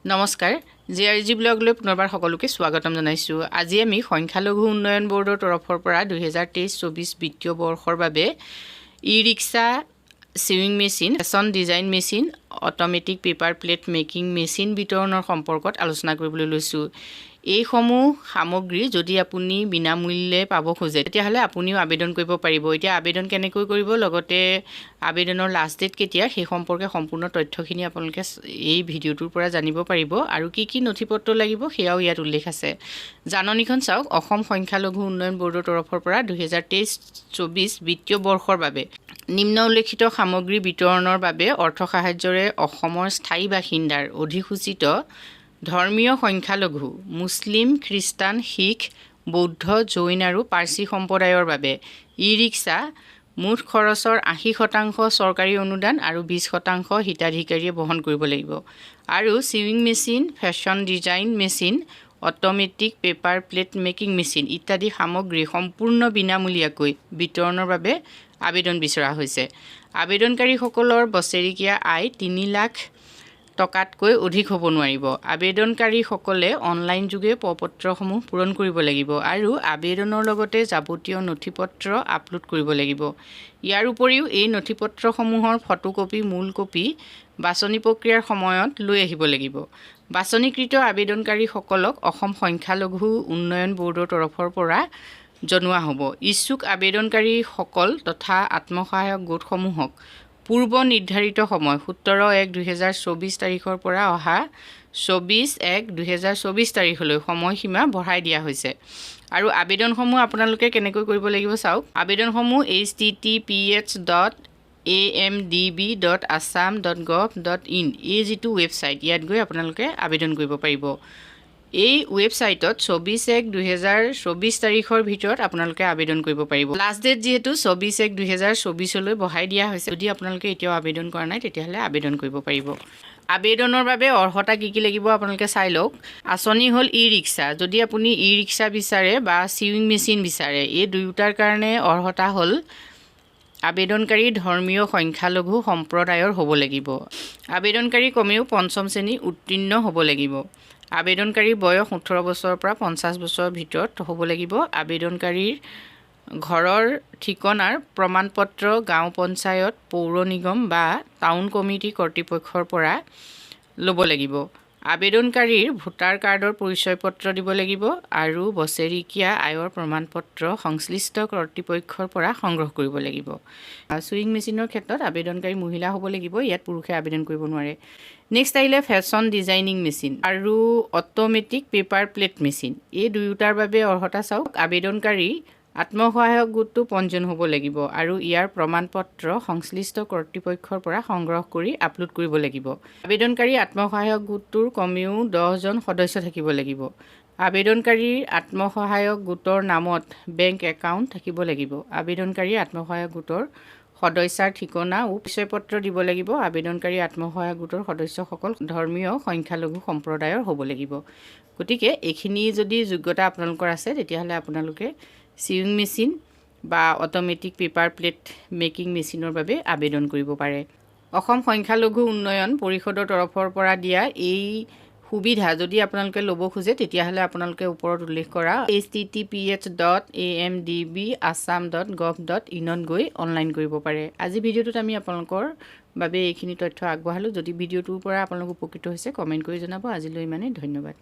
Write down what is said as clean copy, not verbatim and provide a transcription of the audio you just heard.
নমস্কাৰ জিআৰজি ব্লগলৈ পুনৰবাৰ সকলোকে স্বাগতম জনাইছো। আজি আমি সংখ্যালঘু উন্নয়ন বোৰ্ডৰ তৰফৰ পৰা 2023-24 বিত্তীয় বৰ্ষৰ বাবে e rickshaw, sewing machine, fashion design machine, automatic paper plate making machine বিতৰণৰ সম্পৰ্কত আলোচনা কৰিবলৈ লৈছো। এইসমূহ সামগ্ৰী যদি আপুনি বিনামূল্যে পাব খোজে তেতিয়াহ'লে আপুনিও আবেদন কৰিব পাৰিব। এতিয়া আবেদন কেনেকৈ কৰিব, লগতে আবেদনৰ লাষ্ট ডেট কেতিয়া, সেই সম্পৰ্কে সম্পূৰ্ণ তথ্যখিনি আপোনালোকে এই ভিডিঅ'টোৰ পৰা জানিব পাৰিব। আৰু কি কি নথিপত্ৰ লাগিব সেয়াও ইয়াত উল্লেখ আছে। জাননীখন চাওক। অসম সংখ্যালঘু উন্নয়ন বোৰ্ডৰ তৰফৰ পৰা 2023-24 বিত্তীয় বৰ্ষৰ বাবে নিম্ন উল্লেখিত সামগ্ৰী বিতৰণৰ বাবে অৰ্থ সাহায্যৰে অসমৰ স্থায়ী বাসিন্দাৰ অধিসূচিত ধৰ্মীয় সংখ্যালঘু মুছলিম, খ্ৰীষ্টান, শিখ, বৌদ্ধ, জৈন আৰু পাৰ্চী সম্প্ৰদায়ৰ বাবে ই-ৰিক্সা মুঠ খৰচৰ 80% চৰকাৰী অনুদান আৰু 20% হিতাধিকাৰীয়ে বহন কৰিব লাগিব। আৰু sewing machine, fashion design machine, automatic paper plate making machine ইত্যাদি সামগ্ৰী সম্পূৰ্ণ বিনামূলীয়াকৈ বিতৰণৰ বাবে আবেদন বিচৰা হৈছে। আবেদনকাৰীসকলৰ বছৰেকীয়া আয় 3 লাখ টকাতকৈ অধিক হ'ব নোৱাৰিব। আবেদনকাৰীসকলে অনলাইন যোগে প্ৰপত্ৰসমূহ পূৰণ কৰিব লাগিব আৰু আবেদনৰ লগতে যাৱতীয় নথিপত্ৰ আপলোড কৰিব লাগিব। ইয়াৰ উপৰিও এই নথিপত্ৰসমূহৰ ফটোকপি, মূল কপি বাছনি প্ৰক্ৰিয়াৰ সময়ত লৈ আহিব লাগিব। বাছনিকৃত আবেদনকাৰীসকলক অসম সংখ্যালঘু উন্নয়ন বোৰ্ডৰ তৰফৰ পৰা জনোৱা হ'ব। ইচ্ছুক আবেদনকাৰীসকল তথা আত্মসহায়ক গোটসমূহক পূৰ্ব নিৰ্ধাৰিত সময় 17/1/2024 তাৰিখৰ পৰা অহা 24/1/2024 তাৰিখলৈ সময়সীমা বঢ়াই দিয়া হৈছে। আৰু আবেদনসমূহ আপোনালোকে কেনেকৈ কৰিব লাগিব চাওক। আবেদনসমূহ https://amdb.assam.gov.in এই যিটো ৱেবছাইট, ইয়াত গৈ আপোনালোকে আবেদন কৰিব পাৰিব। এই ৱেবছাইটত 24/1/2024 তাৰিখৰ ভিতৰত আপোনালোকে আবেদন কৰিব পাৰিব। লাষ্ট ডেট যিহেতু 24/1/2024 বঢ়াই দিয়া হৈছে। যদি আপোনালোকে এতিয়াও আবেদন কৰা নাই তেতিয়াহ'লে আবেদন কৰিব পাৰিব। আবেদনৰ বাবে অৰ্হতা কি কি লাগিব আপোনালোকে চাই লওক। আঁচনি হ'ল ই-ৰিক্সা। যদি আপুনি ই-ৰিক্সা বিচাৰে বা সিউইং মেচিন বিচাৰে, এই দুয়োটাৰ কাৰণে অৰ্হতা হ'ল আবেদনকাৰী ধৰ্মীয় সংখ্যালঘু সম্প্ৰদায়ৰ হ'ব লাগিব। আবেদনকাৰী কমেও 5ম শ্ৰেণী উত্তীৰ্ণ হ'ব লাগিব। আবেদনকাৰীৰ বয়স 18 বছৰৰ পৰা 50 বছৰৰ ভিতৰত হ'ব লাগিব। আবেদনকাৰীৰ ঘৰৰ ঠিকনাৰ প্ৰমাণপত্ৰ গাঁও পঞ্চায়ত, পৌৰ নিগম বা টাউন কমিটি কৰ্তৃপক্ষৰ পৰা ল'ব লাগিব। আবেদনকাৰীৰ ভোটাৰ কাৰ্ডৰ পৰিচয় পত্ৰ দিব লাগিব আৰু বছৰেকীয়া আয়ৰ প্ৰমাণপত্ৰ সংশ্লিষ্ট কৰ্তৃপক্ষৰ পৰা সংগ্ৰহ কৰিব লাগিব। সুইং মেচিনৰ ক্ষেত্ৰত আবেদনকাৰী মহিলা হ'ব লাগিব। ইয়াত পুৰুষে আবেদন কৰিব নোৱাৰে। নেক্সট আহিলে ফেশ্বন ডিজাইনিং মেচিন আৰু অটোমেটিক পেপাৰ প্লেট মেচিন। এই দুয়োটাৰ বাবে অৰ্হতা চাওক। আবেদনকাৰী আত্মসহায়ক গোটটো পঞ্জীয়ন হ'ব লাগিব আৰু ইয়াৰ প্ৰমাণপত্ৰ সংশ্লিষ্ট কৰ্তৃপক্ষৰ পৰা সংগ্ৰহ কৰি আপলোড কৰিব লাগিব। আবেদনকাৰী আত্মসহায়ক গোটটোৰ কমেও 10জন সদস্য থাকিব লাগিব। আবেদনকাৰীৰ আত্মসহায়ক গোটৰ নামত বেংক একাউণ্ট থাকিব লাগিব। আবেদনকাৰী আত্মসহায়ক গোটৰ সদস্যাৰ ঠিকনা ও পৰিচয় পত্ৰ দিব লাগিব। আবেদনকাৰী আত্মসহায়ক গোটৰ সদস্যসকল ধৰ্মীয় সংখ্যালঘু সম্প্ৰদায়ৰ হ'ব লাগিব। গতিকে এইখিনি যদি যোগ্যতা আপোনালোকৰ আছে তেতিয়াহ'লে আপোনালোকে সিউইং মেচিন বা অটোমেটিক পেপাৰ প্লেট মেকিং মেচিনৰ বাবে আবেদন কৰিব পাৰে। অসম সংখ্যালঘু উন্নয়ন পৰিষদৰ তৰফৰ পৰা দিয়া এই সুবিধা যদি আপোনালোকে ল'ব খোজে তেতিয়াহ'লে আপোনালোকে ওপৰত উল্লেখ কৰা https://amdb.assam.gov.in গৈ অনলাইন কৰিব পাৰে। আজি ভিডিঅ'টোত আমি আপোনালোকৰ বাবে এইখিনি তথ্য আগবঢ়ালোঁ। যদি ভিডিঅ'টোৰ পৰা আপোনালোক উপকৃত হৈছে কমেণ্ট কৰি জনাব। আজিলৈ ইমানেই, ধন্যবাদ।